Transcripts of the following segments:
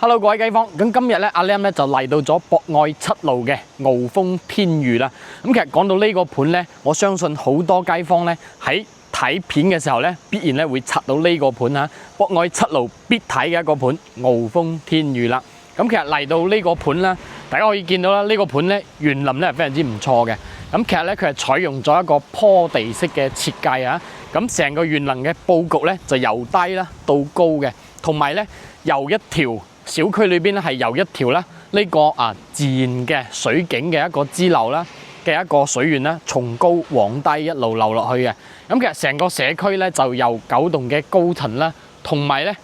Hello， 各位街坊，咁今日咧，阿 Lam 咧就嚟到咗博愛7路嘅傲風天御啦。咁其實講到呢個盤咧，我相信好多街坊咧喺睇片嘅時候咧，必然咧會拆到呢個盤啊。博愛7路必睇嘅一個盤，傲風天御啦。咁其實嚟到呢個盤啦，大家可以見到啦，呢個盤咧園林咧係非常之唔錯嘅。咁其實咧佢係採用咗一個坡地式嘅設計啊。咁成個園林嘅佈局咧就由低啦到高嘅，同埋咧由一條小區裏邊咧係由一條咧呢個自然嘅水景嘅一個支流啦嘅一個水源啦，從高往低一路流落去嘅。咁其實成個社區咧就由9棟嘅高層啦，同埋咧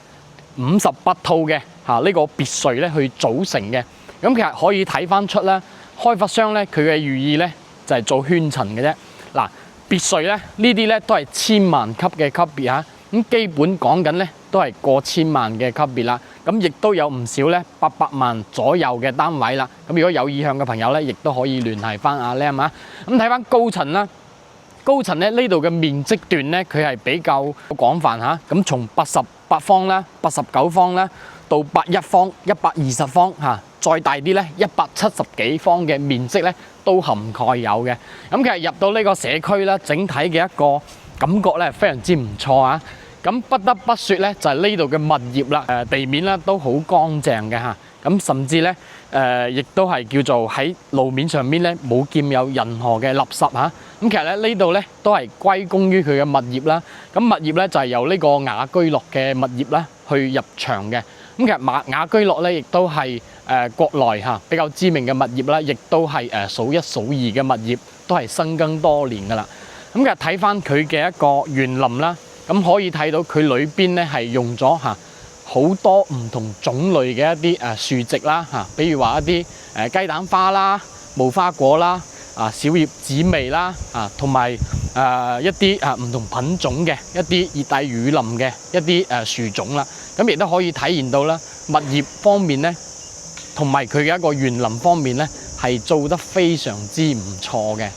58套嘅呢個別墅咧去組成嘅。咁其實可以睇翻出啦，開發商咧佢嘅寓意咧就係做圈層嘅啫。嗱，別墅咧呢啲咧都係千萬級嘅級別嚇，咁基本講緊咧都係過千萬嘅級別啦。咁亦都有唔少咧800萬左右嘅單位啦。咁如果有意向嘅朋友咧，亦都可以聯繫翻阿 Lam 啊。咁睇翻高層啦，高層咧呢度嘅面積段咧，佢係比較廣泛嚇。咁從88方啦、89方啦，到81方、120方嚇，再大啲咧170幾方嘅面積咧，都涵蓋有嘅。咁其實入到呢個社區啦，整體嘅一個感覺咧，非常之唔錯啊！咁不得不説咧，就係呢度嘅物業啦，地面啦都好乾淨嘅嚇。咁甚至咧，亦都係叫做喺路面上面咧冇見有任何嘅垃圾嚇。咁其實咧呢度咧都係歸功於佢嘅物業啦。咁物業咧就係由呢個雅居樂嘅物業啦去入場嘅。咁其實雅居樂咧亦都係國內比較知名嘅物業啦，亦都係數一數二嘅物業，都係深耕多年噶啦。咁其實睇翻佢嘅一個園林啦。咁可以睇到佢裏邊咧係用咗好多唔同種類嘅一啲樹植啦比如話一啲雞蛋花啦、無花果啦、小葉紫薇啦同埋一啲唔同品種嘅一啲熱帶雨林嘅一啲樹種啦。咁亦都可以體現到啦，物業方面咧同埋佢嘅一個園林方面咧係做得非常之唔錯嘅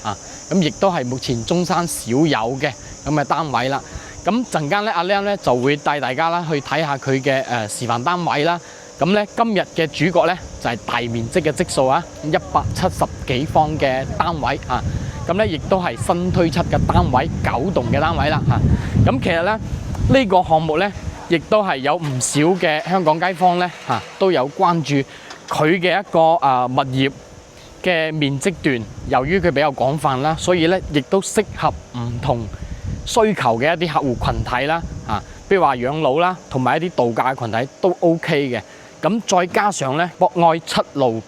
咁亦都係目前中山少有嘅咁嘅單位啦。咁陣間咧，阿 Lam 咧就會帶大家啦去睇下佢嘅示範單位啦。咁咧今日嘅主角咧就係大面積嘅積數170幾方嘅單位咁咧亦都係新推出嘅單位，9棟嘅單位啦咁其實咧呢個項目咧，亦都係有唔少嘅香港街坊咧都有關注佢嘅一個物業嘅面積段。由於佢比較廣泛啦，所以咧亦都適合唔同需求嘅一啲客戶群體啦，比如話養老啦，同埋一啲度假嘅群體都 OK 嘅。咁再加上咧，博愛7路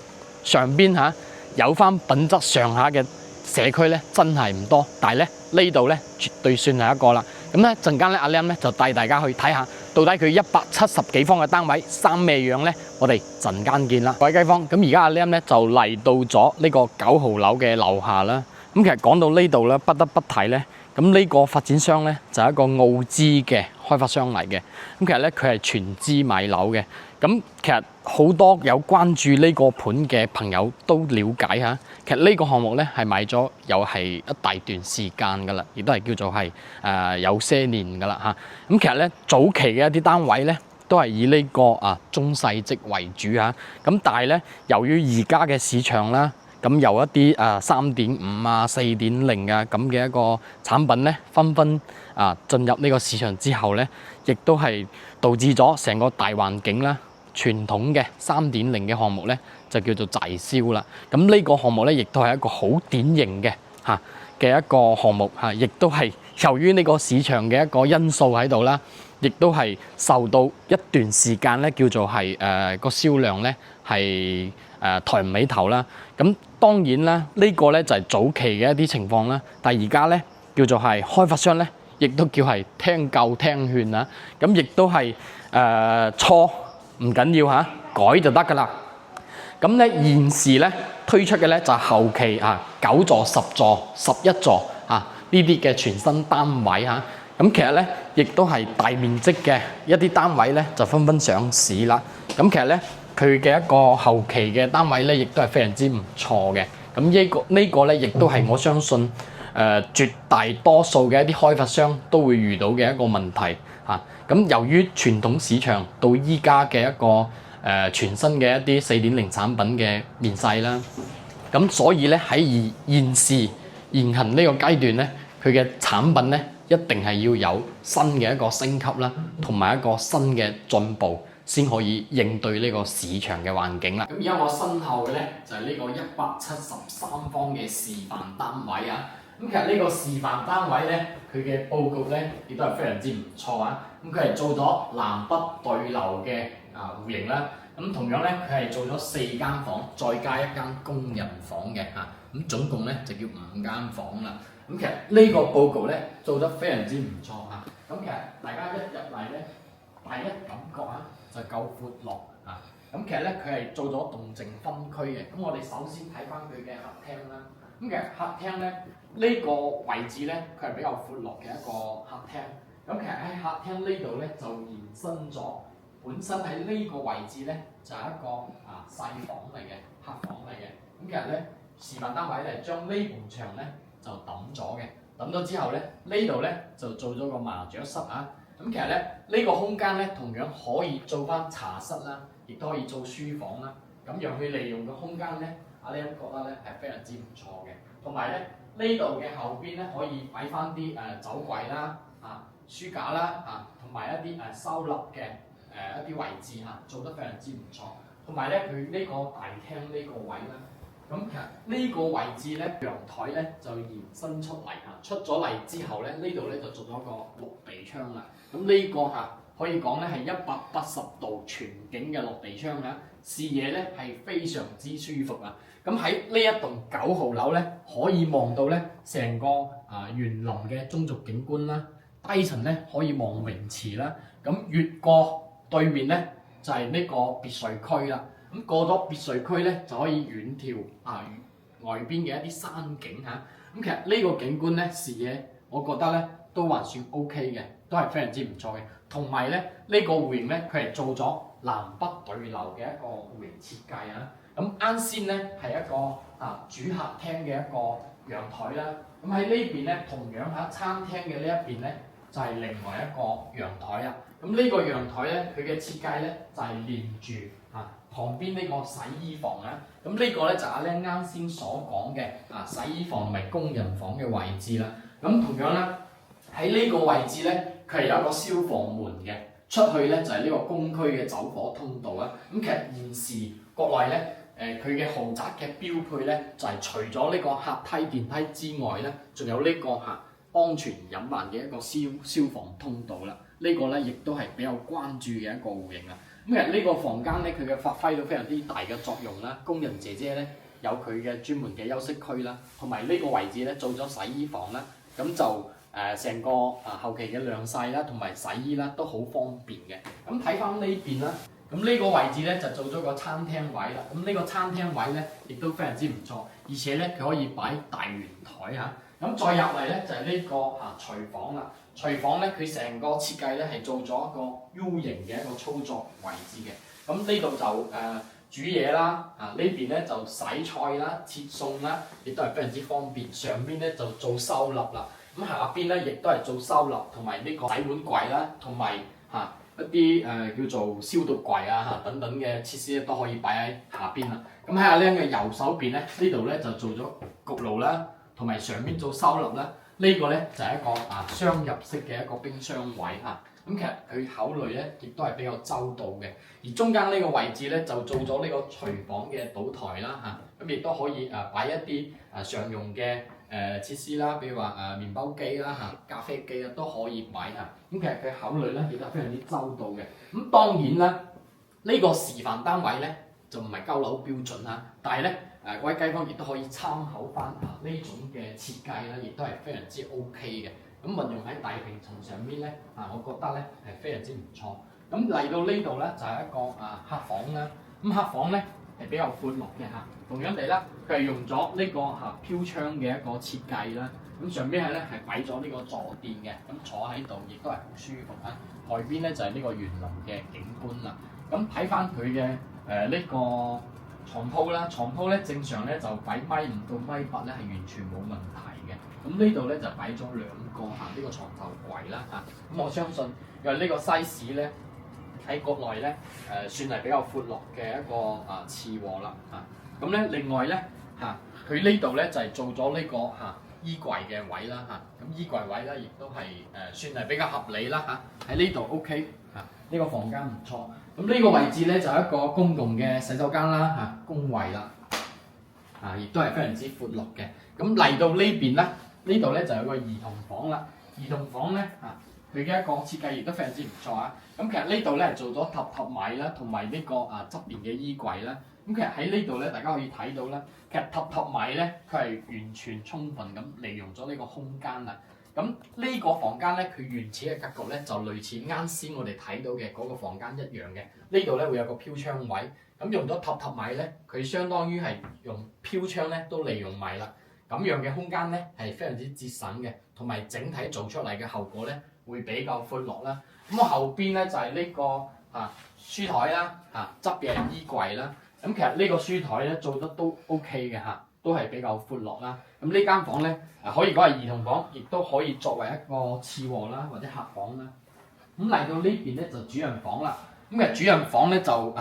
上邊有翻品質上下嘅社區咧，真係唔多，但係咧呢度咧絕對算係一個啦。咁咧陣間咧，阿 Lam 咧就帶大家去睇下，到底佢170幾方嘅單位生咩樣咧？我哋陣間見啦，各位街坊。咁而家阿 Lam 咧就嚟到咗呢個9號樓嘅樓下啦。咁其實講到呢度咧，不得不提咧。咁呢個發展商咧就係一個澳資嘅開發商嚟嘅。咁其實咧佢係全資買樓嘅。咁其實好多有關注呢個盤嘅朋友都了解下，其實呢個項目咧係買咗又係一大段時間噶啦，亦都係叫做係有些年噶啦咁其實咧早期嘅一啲單位咧都係以呢個中細積為主咁但係咧由於而家嘅市場啦。咁由一啲3.5 4.0咁嘅一個產品咧，紛紛進入呢個市場之後咧，亦都係導致咗成個大環境啦。傳統嘅3.0嘅項目咧，就叫做滯銷啦。咁呢個項目咧，亦都係一個好典型嘅一個項目亦都係由於呢個市場嘅一個因素喺度啦，亦都係受到一段時間咧，叫做係個銷量咧係抬唔起頭啦。咁當然啦，呢個咧就係早期嘅一啲情況啦。但係而家咧叫做係開發商咧，亦都叫係聽夠聽勸咁亦都係錯唔緊要改就得噶啦。咁咧現時咧推出嘅咧就係後期9座、10座、11座呢啲嘅全新單位咁其實咧亦都係大面積嘅一啲單位咧就紛紛上市啦。咁其實咧佢嘅一個後期嘅單位咧，亦都係非常之唔錯嘅。咁呢個咧，亦都係我相信絕大多數嘅一啲開發商都會遇到嘅一個問題咁由於傳統市場到依家嘅一個全新嘅一啲4.0產品嘅面世啦。咁所以咧喺現行呢個階段咧，佢嘅產品咧一定係要有新嘅一個升級啦，同埋一個新嘅進步，先可以應對呢個市場嘅環境啦。咁而家我身後嘅咧就係呢個173方嘅示範單位啊。咁其實呢個示範單位咧，佢嘅佈局咧亦都係非常之唔錯啊。咁佢係做咗南北對流嘅戶型啦。咁同樣咧，佢係做咗4間房，再加1間工人房嘅嚇。咁總共咧就叫5間房啦。咁其實呢個佈局咧做得非常之唔錯嚇。咁其實大家一入嚟咧，第一感覺就夠闊落嚇。咁其實咧佢係做咗動靜分區嘅。咁我哋首先睇翻佢嘅客廳啦。咁其實客廳咧呢個位置咧，佢係比較闊落嘅一個客廳。咁其實喺客廳呢度咧就延伸咗，本身喺呢個位置咧就係一個細房嚟嘅，客房嚟嘅。咁其實咧示範單位咧將呢埲牆咧就揼咗嘅，揼咗之後咧呢度咧就做咗個麻雀室啊。咁其實咧呢個空間咧同樣可以做翻茶室啦，亦都可以做書房啦。咁讓佢利用個空間咧，阿 Lam 覺得咧係非常之唔錯嘅。同埋咧呢度嘅後邊咧可以擺翻啲酒櫃啦、書架啦同埋一啲收納嘅一啲位置做得非常之唔錯。同埋咧佢呢個大廳呢個位咧，咁其實呢個位置咧陽台咧就延伸出嚟出咗嚟之後咧呢度咧就做咗個落地窗啦。咁呢個可以講咧係180度全景嘅落地窗視野咧係非常之舒服啊！咁喺呢一棟9號樓咧，可以望到咧成個園林嘅中軸景觀啦，低層咧可以望泳池啦，咁越過對面咧就係呢個別墅區啦。咁過咗別墅區咧就可以遠眺外邊嘅一啲山景咁其實呢個景觀咧視野，我覺得咧都還算 OK 嘅，都係非常之唔錯嘅。同埋咧呢個戶型咧佢係做咗南北對流嘅一個戶型設計咁啱先咧係一個主客廳嘅一個陽台啦。咁喺呢邊咧同樣餐廳嘅呢一邊咧就係另外一個陽台啊。咁呢個陽台咧佢嘅設計咧就係連住旁邊呢個洗衣房咁呢個咧就阿 Lam 啱先所講嘅洗衣房同埋工人房嘅位置啦。咁同樣啦喺呢個位置咧佢係有一個消防門嘅，出去咧就係呢個公區嘅走火通道咁其實現時國內咧佢嘅豪宅嘅標配咧就係除咗呢個客梯電梯之外咧，仲有呢個安全隱患嘅一個消防通道啦。呢個咧亦都係比較關注嘅一個戶型咁其實呢個房間咧佢嘅發揮到非常之大嘅作用啦。工人姐姐咧有佢嘅專門嘅休息區啦，同埋呢個位置咧做咗洗衣房啦，咁就成個後期嘅晾曬啦同埋洗衣啦都好方便嘅。咁睇翻呢邊啦。咁呢個位置咧就做咗個餐廳位啦。咁呢個餐廳位咧亦都非常之唔錯，而且咧佢可以擺大圓台咁再入嚟咧就係呢個廚房啦。廚房咧佢成個設計咧係做咗一個 U 型嘅一個操作位置嘅。咁呢度就煮嘢啦，呢邊咧就洗菜啦、切餸啦，亦都係非常之方便。上邊咧就做收納啦。咁下邊咧亦都係做收納同埋呢個洗碗櫃啦，同埋一啲叫做消毒櫃等等嘅設施都可以擺喺下邊啦。咁喺阿 Lam 嘅右手邊咧，呢度咧就做咗焗爐啦，同埋上邊做收納啦。呢個咧就係一個雙入式嘅一個冰箱位咁其實佢考慮咧亦都係比較周到嘅。而中間呢個位置咧就做咗呢個廚房嘅島台啦咁亦都可以擺一啲常用嘅設施啦，比如話麵包機啦咖啡機都可以擺咁其實佢考慮咧亦都係非常之周到嘅。咁當然啦，呢個示範單位咧就唔係交樓標準但係咧各位街坊亦都可以參考翻呢種嘅設計啦，亦都係非常之 OK 嘅。咁運用喺大平層上邊咧我覺得咧係非常之唔錯。咁嚟到呢度咧就係一個客房啦。咁客房咧係比較闊落嘅同樣地啦，佢係用咗呢個飄窗嘅一個設計啦。咁上邊係擺咗呢個坐墊嘅，咁坐喺度亦都係好舒服外邊咧就係呢個園林嘅景觀啦。咁睇翻佢嘅呢個床鋪啦，床鋪咧正常咧就擺1.5到1.8米咧係完全冇問題嘅。咁呢度咧就擺咗2個呢個床頭櫃啦咁我相信因為呢個 size 咧喺國內咧算係比較闊落嘅一個次臥啦咁咧另外咧佢呢度咧就係做咗呢個衣櫃嘅位啦咁衣櫃位咧亦都係算係比較合理啦喺呢度 OK 呢個房間唔錯。咁呢個位置咧就係一個公共嘅洗手間啦公衞啦亦都係非常之闊落嘅。咁嚟到呢邊咧，呢度咧就有個兒童房啦。兒童房咧佢嘅一個設計亦都非常之唔錯咁其實呢度咧做咗榻米啦，同埋呢個側邊嘅衣櫃啦。咁其實喺呢度咧，大家可以睇到啦，其實榻米咧佢係完全充分咁利用咗呢個空間啦。咁呢個房間咧，佢原始嘅格局咧就類似啱先我哋睇到嘅嗰個房間一樣嘅。呢度咧會有個飄窗位，咁用咗榻米咧，佢相當於係用飄窗咧都利用埋啦。咁樣嘅空間咧係非常之節省嘅，同埋整體做出嚟嘅後果咧會比較闊落啦。咁我後邊咧就係呢個書台啦，側邊係衣櫃啦。咁其實呢個書台咧做得都 OK 嘅都係比較闊落啦。咁呢間房咧可以講係兒童房，亦都可以作為一個次臥啦或者客房啦。咁嚟到呢邊咧就主人房啦。咁其實主人房咧就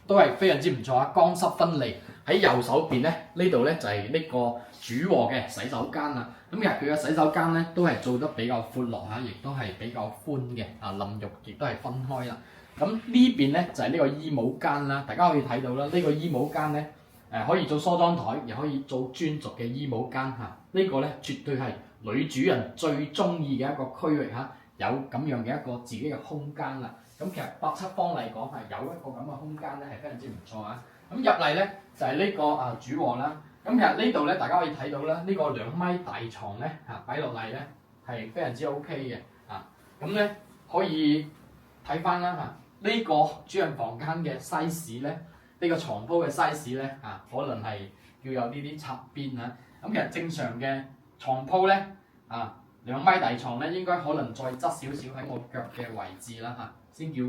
都係非常之唔錯乾濕分離。喺右手邊咧呢度咧就係呢個主臥嘅洗手間啦。咁其實佢嘅洗手間咧都係做得比較闊落亦都係比較寬嘅淋浴亦都係分開啦。咁呢邊咧就係呢個衣帽間啦，大家可以睇到啦。呢個衣帽間咧可以做梳妝台，又可以做專屬嘅衣帽間呢個咧絕對係女主人最中意嘅一個區域有咁樣嘅一個自己嘅空間啦。咁其實8呎方嚟講係有一個咁嘅空間咧，係非常之唔錯咁入嚟咧就係呢個主臥啦。咁其實呢度咧大家可以睇到啦，呢個2米大床咧擺落嚟咧係非常之 OK 嘅咁咧可以睇翻啦呢個主人房間嘅 size 咧，呢個床鋪嘅 size 咧可能係要有呢啲側邊咁其實正常嘅床鋪咧2米大床咧應該可能再側少少喺我腳嘅位置啦先叫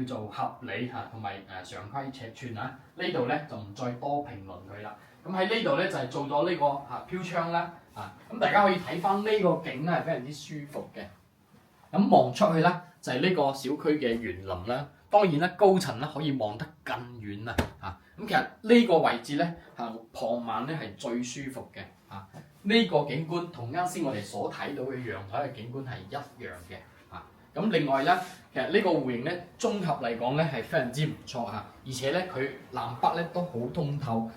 做合理同埋常規尺寸呢度咧就唔再多評論佢啦。咁喺呢度咧就係做咗呢個飄窗啦咁大家可以睇翻呢個景咧係非常之舒服嘅。咁望出去咧就係呢個小區嘅園林啦。當然啦，高層咧可以望得更遠咁其實呢個位置咧傍晚咧係最舒服嘅呢個景觀同啱先我哋所睇到嘅陽台嘅景觀係一樣嘅咁另外咧，其實呢個戶型咧綜合嚟講咧係非常之唔錯而且咧佢南北咧都好通透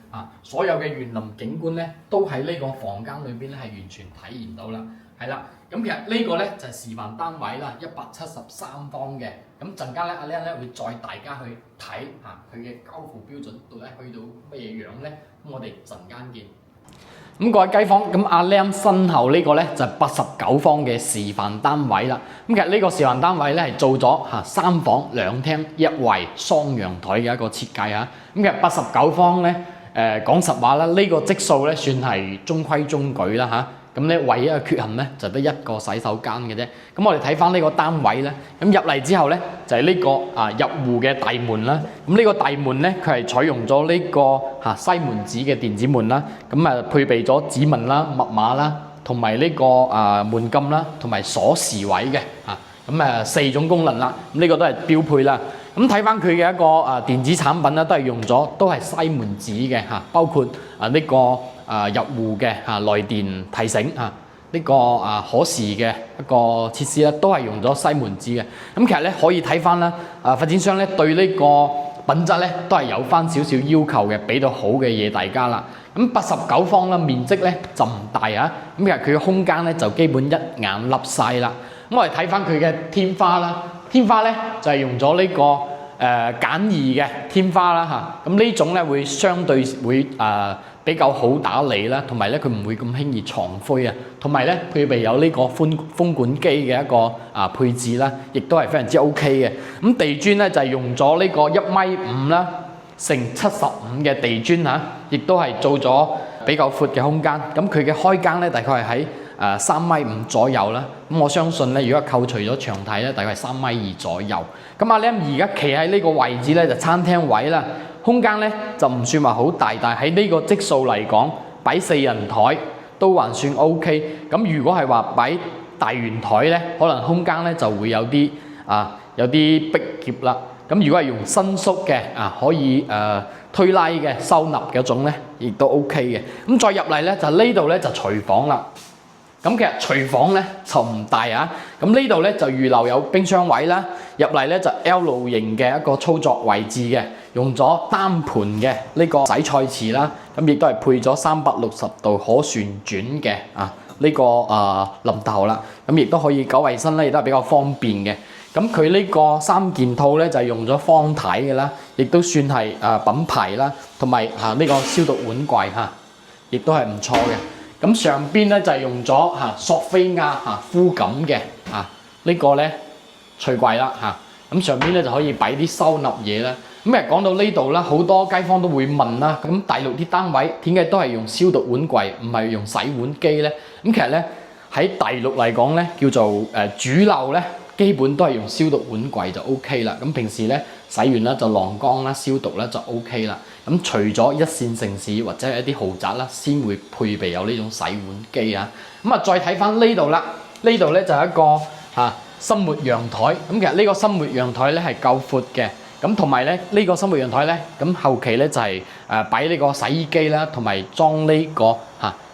所有嘅園林景觀咧都喺呢個房間裏邊咧係完全體現到啦。係啦，咁其實呢個咧就係示範單位啦，173方嘅。咁陣間咧，阿 Lam 咧會載大家去睇佢嘅交付標準到底去到乜嘢樣咧？咁我哋陣間見。咁各位街坊，咁阿 Lam 身後呢個咧就係89方嘅示範單位啦。咁其實呢個示範單位咧係做咗3房2廳1衛雙陽台嘅一個設計咁其實89方咧講實話啦，呢個積數咧算係中規中矩啦咁咧唯一嘅缺陷咧就得一個洗手間嘅啫。咁我哋睇翻呢個單位咧，咁入嚟之後咧就係呢個入戶嘅大門啦。咁呢個大門咧佢係採用咗呢個西門子嘅電子門啦。咁配備咗指紋啦、密碼啦，同埋呢個門禁啦，同埋鎖匙位嘅咁4種功能啦。咁呢個都係標配啦。咁睇翻佢嘅一個電子產品啦，都係用咗都係西門子嘅包括呢個入戶嘅來電提醒呢個可視嘅一個設施咧，都係用咗西門子嘅。咁其實咧可以睇翻啦，發展商咧對呢個品質咧都係有翻少少要求嘅，俾到好嘅嘢大家啦。咁89方啦，面積咧就唔大咁其實佢嘅空間咧就基本一眼笠晒啦。咁我哋睇翻佢嘅天花啦，天花咧就係用咗呢個簡易嘅天花啦咁呢種咧會相對會比較好打理啦，同埋咧佢唔會咁輕易藏灰同埋咧配備有呢個風管機嘅一個配置啦，亦都係非常之 OK 嘅。咁地磚咧就係用咗呢個1.5米啦乘75嘅地磚亦都係做咗比較闊嘅空間。咁佢嘅開間咧大概係喺3.5米左右啦。咁我相信咧，如果扣除咗牆體咧，大概係3.2米左右。咁阿 Lam 而家企喺呢個位置咧，就餐廳位啦。空間咧就唔算話好大，但係喺呢個積數嚟講，擺4人台都還算 OK。咁如果係話擺大圓台咧，可能空間咧就會有啲逼夾啦。咁如果係用伸縮嘅可以推拉嘅收納嗰種咧，亦都 OK 嘅。咁再入嚟咧就呢度咧就廚房啦。咁其實廚房咧就唔大啊，咁呢度咧就預留有冰箱位啦，入嚟咧就 L 型嘅一個操作位置嘅，用咗單盤嘅呢個洗菜池啦，咁亦都係配咗360度可旋轉嘅呢個淋頭啦，咁亦都可以搞衞生咧，亦都係比較方便嘅。咁佢呢個3件套咧就係用咗方體嘅啦，亦都算係品牌啦，同埋呢個消毒碗櫃亦都係唔錯嘅。咁上邊咧就係用咗索菲亞膚感嘅呢個咧櫥櫃啦咁上邊咧就可以擺啲收納嘢啦。咁講到呢度啦，好多街坊都會問啦，咁大陸啲單位點解都係用消毒碗櫃，唔係用洗碗機咧？咁其實咧喺大陸嚟講咧，叫做主流咧，基本都係用消毒碗櫃就 OK 啦。咁平時咧洗完啦就晾乾啦、消毒啦就 OK 啦。咁除咗一線城市或者係一啲豪宅啦，先會配備有呢種洗碗機啊。咁再睇翻呢度啦，呢度咧就係一個生活陽台。咁其實呢個生活陽台咧係夠闊嘅。咁同埋咧呢個生活陽台咧，咁後期咧就係擺呢個洗衣機啦，同埋裝呢個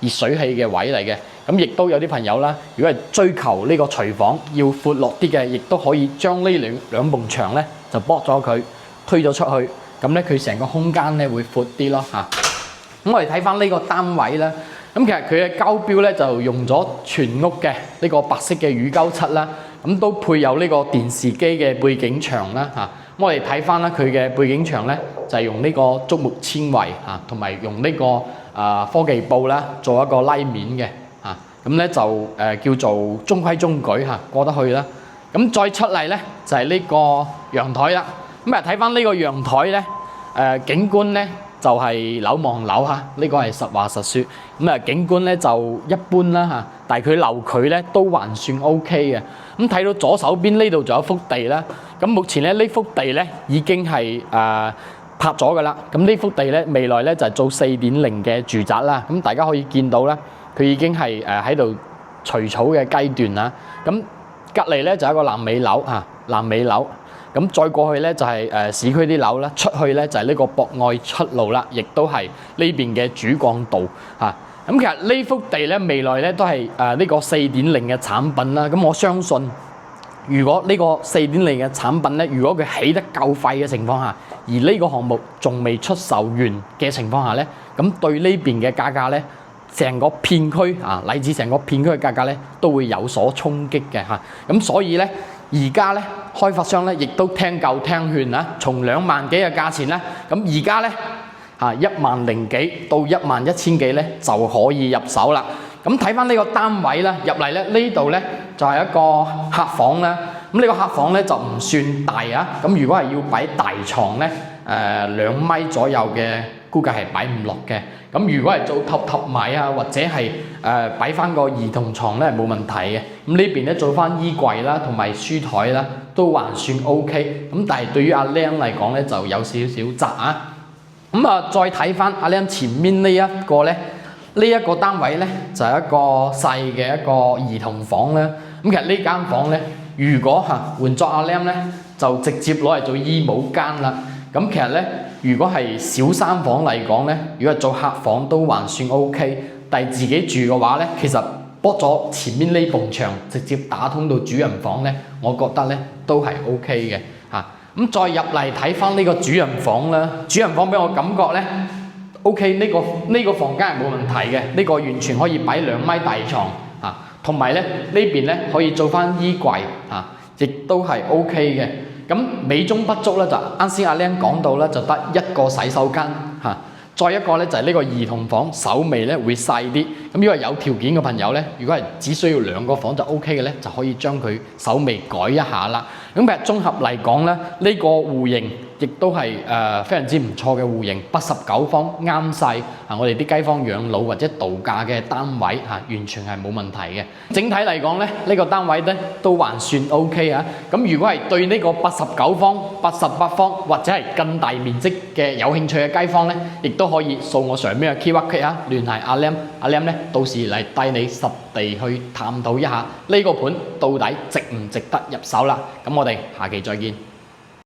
熱水器嘅位嚟嘅。咁亦都有啲朋友啦，如果係追求呢個廚房要闊落啲嘅，亦都可以將呢兩埲牆咧就剝咗佢，推咗出去，咁咧佢成個空間咧會闊啲咯咁我哋睇翻呢個單位啦，咁其實佢嘅膠標咧就用咗全屋嘅呢個白色嘅乳膠漆啦，咁都配有呢個電視機嘅背景牆啦我哋睇翻啦，佢嘅背景牆咧就係用呢個竹木纖維同埋用呢個科技布啦做一個拉面嘅咁咧就叫做中規中矩過得去啦。咁再出嚟咧就係呢個陽台啦。咁睇翻呢個陽台咧，景觀咧就係樓望樓呢個係實話實說。咁景觀咧就一般啦但係佢樓距咧都還算 OK 嘅。咁睇到左手邊呢度仲有幅地啦。咁目前咧呢幅地咧已經係拍咗噶啦。咁呢幅地咧未來咧就係做4.0嘅住宅啦。咁大家可以見到啦，佢已經係喺度除草嘅階段啦。咁隔離咧就係一個爛尾樓爛尾樓。咁再過去咧就係市區啲樓啦，出去咧就係呢個博愛出路啦，亦都係呢邊嘅主幹道咁其實呢幅地咧未來咧都係呢個4.0嘅產品啦。咁我相信，如果呢個4.0嘅產品咧，如果佢起得夠快嘅情況下，而呢個項目仲未出售完嘅情況下咧，咁對呢邊嘅價格咧，成個片區乃至成個片區嘅價格咧，都會有所衝擊嘅咁所以咧，而家咧開發商咧亦都聽夠聽勸啦，從2萬幾嘅價錢咧，咁而家咧1萬零幾到11000幾咧就可以入手啦。咁睇翻呢個單位啦，入嚟咧呢度咧就係一個客房啦。咁呢個客房咧就唔算大咁如果係要擺大床咧，2米左右嘅估計係擺唔落嘅。咁如果係做榻米或者係擺翻個兒童床咧冇問題嘅。咁呢邊咧做翻衣櫃啦，同埋書台啦，都還算 OK。咁但係對於阿靚嚟講咧就有少少窄咁再睇翻阿靚前面呢一個咧，呢一個單位咧就係一個細嘅一個兒童房啦。咁其實呢間房咧，如果換作阿靚咧，就直接攞嚟做衣帽間啦。咁其實咧，如果係小三房嚟講咧，如果係做客房都還算 OK。但係自己住嘅話咧，其實剝咗前面呢埲牆，直接打通到主人房咧，我覺得咧都係 OK 嘅咁再入嚟睇翻呢個主人房啦，主人房俾我感覺咧 OK，呢個房間係冇問題嘅，呢個完全可以擺2米大床同埋咧呢邊咧可以做翻衣櫃亦都係 OK 嘅。咁美中不足咧就啱先阿靚講到咧，就得一個洗手間再一個咧就係呢個兒童房，手尾咧會細啲。咁如果有條件嘅朋友咧，如果係只需要2個房就 OK 嘅咧，就可以將佢手尾改一下啦。咁其實綜合嚟講咧，呢個戶型亦都係非常之唔錯嘅戶型，89方啱晒我哋啲街坊養老或者度假嘅單位完全係冇問題嘅。整體嚟講咧，呢個單位咧都還算 OK 咁如果係對呢個89方、88方或者係更大面積嘅有興趣嘅街坊咧，亦都可以掃我上面嘅 QR code聯繫阿 Lam。阿 Lam 咧到時嚟帶你實地去探討一下呢個盤到底值唔值得入手啦。咁我哋下期再見。